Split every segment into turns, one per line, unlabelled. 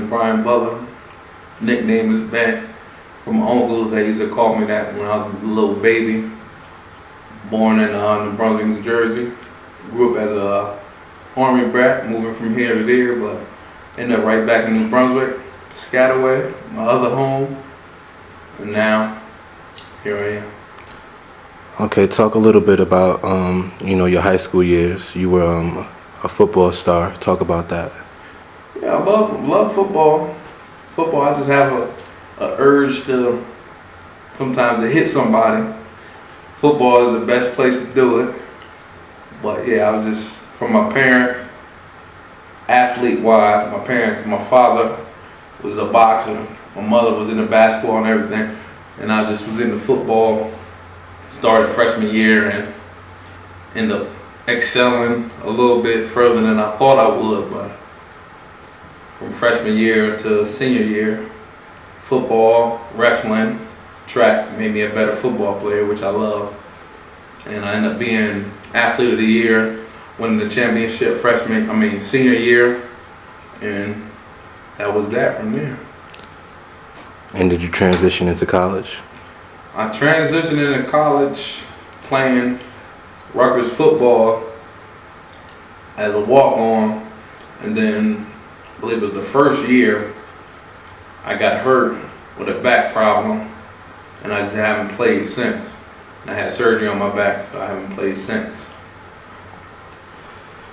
is Brian Butler. Nickname is Ben. From my uncles, they used to call me that when I was a little baby. Born in New Brunswick, New Jersey. Grew up as a army brat, moving from here to there, but ended up right back in New Brunswick, Piscataway, my other home, and now here I am.
Okay, talk a little bit about your high school years. You were a football star. Talk about that.
Yeah, I love football. Football, I just have a urge to sometimes to hit somebody. Football is the best place to do it. But yeah, I was just, from my parents, athlete-wise, my father was a boxer, my mother was into basketball and everything, and I just was into football. Started freshman year and ended up excelling a little bit further than I thought I would, but from freshman year to senior year, football, wrestling, track made me a better football player, which I love. And I ended up being athlete of the year, winning the championship senior year, and that was that from there.
And did you transition into college?
I transitioned into college playing Rutgers football as a walk-on, and then I believe it was the first year I got hurt with a back problem, and I just haven't played since. I had surgery on my back, so I haven't played since.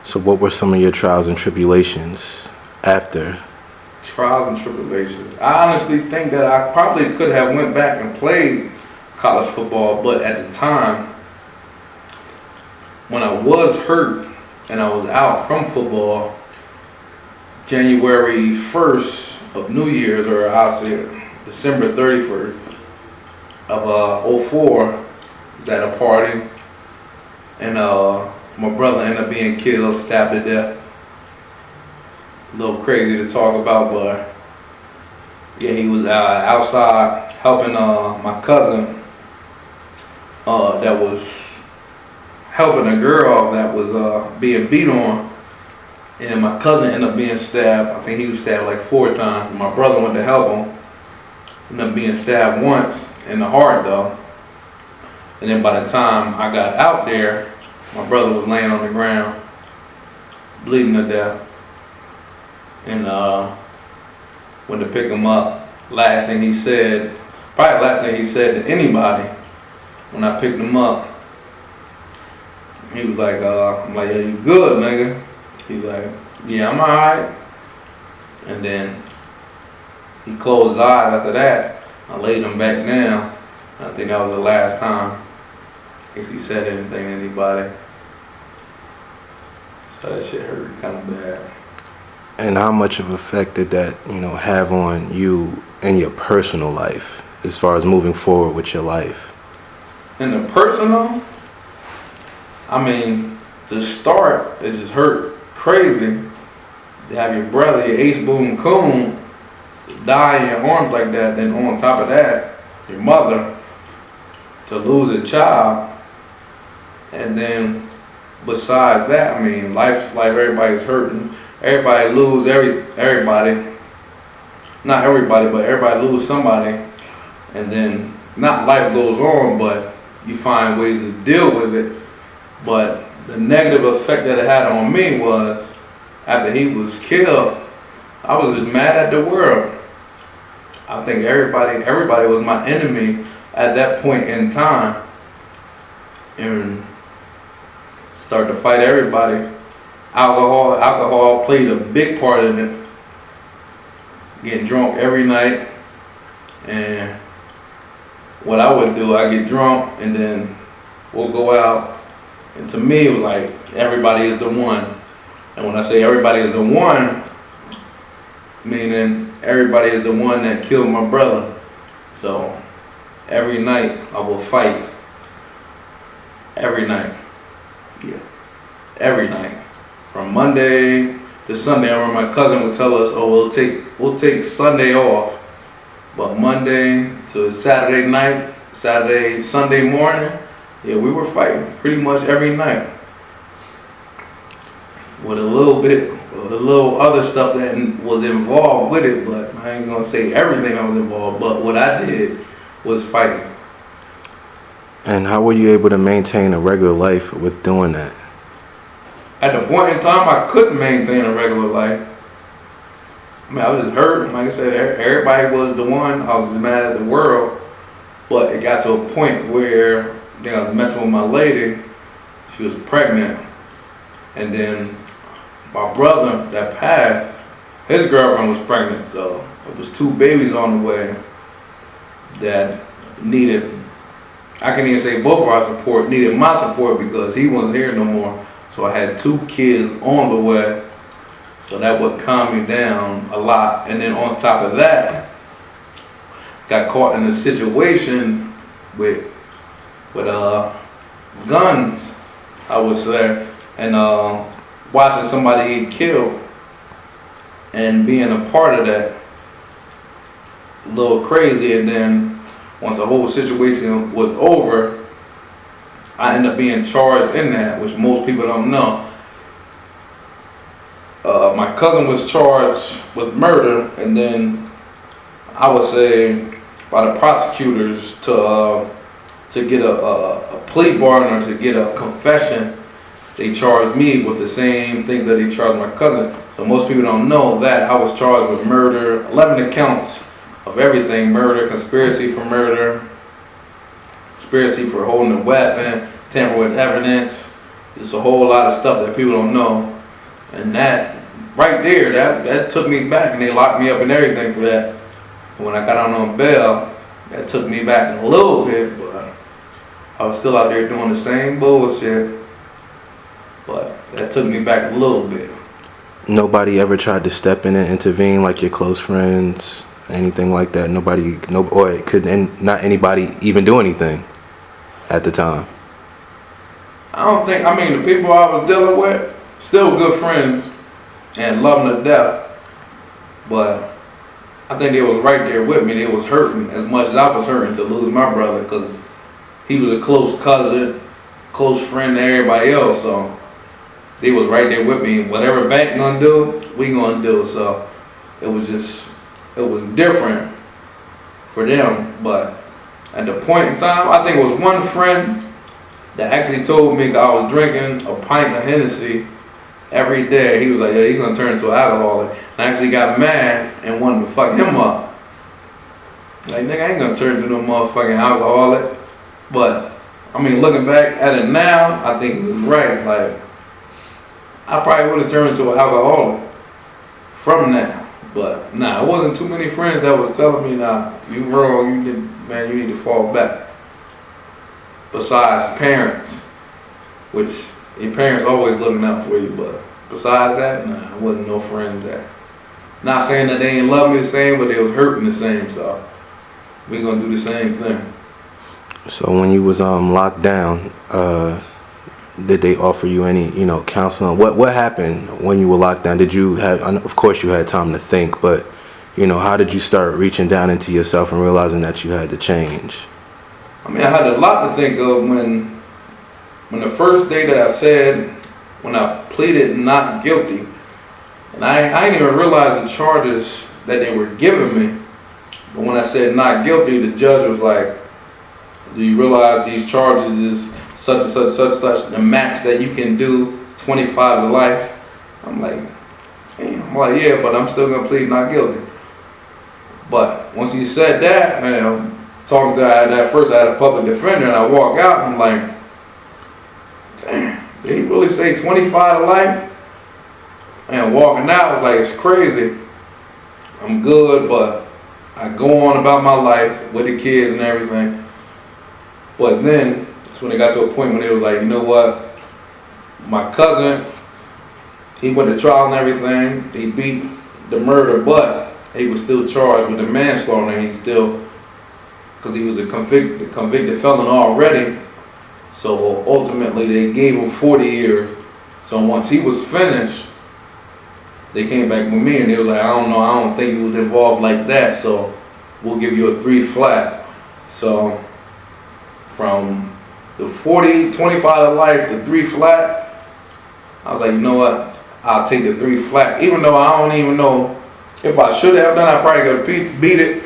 So what were some of your trials and tribulations after?
Trials and tribulations. I honestly think that I probably could have went back and played college football, but at the time, when I was hurt and I was out from football, January 1st of New Year's, or I'll say December 31st of 04, was at a party, and my brother ended up being killed, stabbed to death. A little crazy to talk about, but yeah, he was outside helping my cousin that was helping a girl that was being beat on, and my cousin ended up being stabbed. I think he was stabbed like 4 times. My brother went to help him, ended up being stabbed once in the heart though. And then by the time I got out there, my brother was laying on the ground, bleeding to death. And went to pick him up. Last thing he said to anybody when I picked him up, he was like, I'm like, yeah, you good, nigga? He's like, yeah, I'm alright. And then he closed his eyes after that. I laid him back down. I think that was the last time he said anything to anybody. So that shit hurt kind of bad.
And how much of an effect did that, have on you in your personal life, as far as moving forward with your life?
In the personal, to start, it just hurt crazy. To have your brother, your ace boom coon, die in your arms like that, then on top of that, your mother, to lose a child. And then besides that, life's life, everybody's hurting. Everybody lose everybody. Not everybody, but everybody lose somebody. And then, not life goes on, but you find ways to deal with it. But the negative effect that it had on me was, after he was killed, I was just mad at the world. I think everybody was my enemy at that point in time. And started to fight everybody. Alcohol played a big part in it. Getting drunk every night, and what I would do, I get drunk and then we'll go out, and to me it was like everybody is the one. And when I say everybody is the one, meaning everybody is the one that killed my brother. So every night I will fight. Every night. Yeah. Every night. From Monday to Sunday. I remember my cousin would tell us, oh, we'll take Sunday off. But Monday to Saturday night, Sunday morning, yeah, we were fighting pretty much every night. with a little other stuff that was involved with it, but I ain't gonna say everything that was involved, but what I did was fighting.
And how were you able to maintain a regular life with doing that?
At the point in time, I couldn't maintain a regular life. I mean, I was just hurt. Like I said, everybody was the one. I was mad at the world. But it got to a point where I was messing with my lady. She was pregnant. And then my brother that passed, his girlfriend was pregnant. So it was 2 babies on the way that needed, I can even say both of our support, needed my support because he wasn't here no more. So I had 2 kids on the way. So that would calm me down a lot. And then on top of that, got caught in a situation with guns, I would say, and watching somebody get killed and being a part of that, a little crazy. And then once the whole situation was over, I ended up being charged in that, which most people don't know. My cousin was charged with murder, and then I would say by the prosecutors to get a plea bargain or to get a confession, they charged me with the same thing that they charged my cousin. So most people don't know that I was charged with murder, 11 accounts of everything: murder, conspiracy for murder, conspiracy for holding a weapon, tamper with evidence. There's a whole lot of stuff that people don't know. And that right there, that took me back, and they locked me up and everything for that. And when I got out on bail, that took me back a little bit, but I was still out there doing the same bullshit. But that took me back a little bit.
Nobody ever tried to step in and intervene, like your close friends, anything like that? Not anybody even do anything at the time?
I mean, the people I was dealing with, still good friends and love them to death, but I think they was right there with me. They was hurting as much as I was hurting to lose my brother, because he was a close cousin, close friend to everybody else, so they was right there with me. Whatever bank gonna do, we gonna do. So it was different for them. But at the point in time, I think it was one friend that actually told me, 'cause I was drinking a pint of Hennessy every day. He was like, yeah, you're gonna turn into an alcoholic. And I actually got mad and wanted to fuck him up. Like, nigga, I ain't gonna turn into no motherfucking alcoholic. But I mean, looking back at it now, I think he was right. Like, I probably would have turned into an alcoholic from that. But nah, it wasn't too many friends that was telling me, nah, you wrong, you need to fall back. Besides parents, which your parents always looking out for you, but besides that, nah, it wasn't no friends there. Not saying that they ain't love me the same, but they was hurting the same, so we gonna do the same thing.
So when you was locked down, did they offer you any, counseling? What happened when you were locked down? Did you have, of course you had time to think, but how did you start reaching down into yourself and realizing that you had to change?
I mean, I had a lot to think of when the first day that I said, when I pleaded not guilty, and I didn't even realize the charges that they were giving me. But when I said not guilty, the judge was like, do you realize these charges is such and such, such and such, the max that you can do is 25 to life? I'm like, damn. I'm like, yeah, but I'm still gonna plead not guilty. But once he said that, man, talking to that first, I had a public defender, and I walk out, and I'm like, damn, did he really say 25 to life? And walking out was like, it's crazy. I'm good, but I go on about my life with the kids and everything. But then, that's when it got to a point when it was like, you know what? My cousin, he went to trial and everything. He beat the murder, but he was still charged with the manslaughter. He still, because he was a convicted felon already. So ultimately, they gave him 40 years. So once he was finished, they came back with me and they was like, I don't think he was involved like that, so we'll give you a 3 flat. So from the 25 to life to 3 flat, I was like, you know what? I'll take the 3 flat. Even though I don't even know if I should have done, I probably could have beat it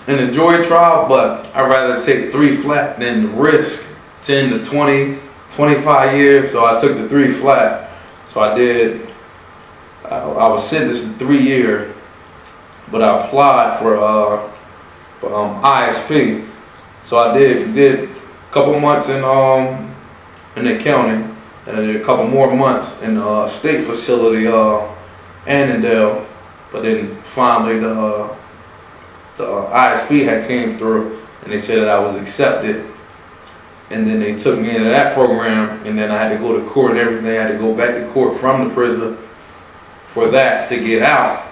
in the jury trial, but I'd rather take 3 flat than risk 10 to 20, 25 years. So I took the 3 flat. So I did, I was sentenced to 3 years, but I applied for ISP. So I did a couple months in the county, and I did a couple more months in the state facility, Annandale. But then finally the ISP had came through, and they said that I was accepted. And then they took me into that program, and then I had to go to court and everything. I had to go back to court from the prison for that to get out.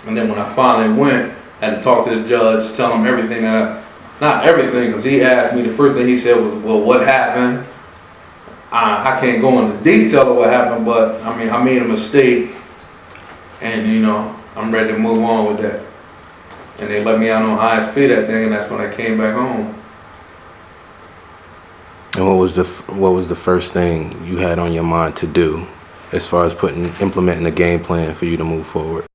And then when I finally went, I had to talk to the judge, tell him everything not everything, because he asked me, the first thing he said was, well, what happened? I can't go into detail of what happened, but I mean, I made a mistake, and you know, I'm ready to move on with that. And they let me out on ISP that day, and that's when I came back home.
And what was the first thing you had on your mind to do as far as implementing a game plan for you to move forward?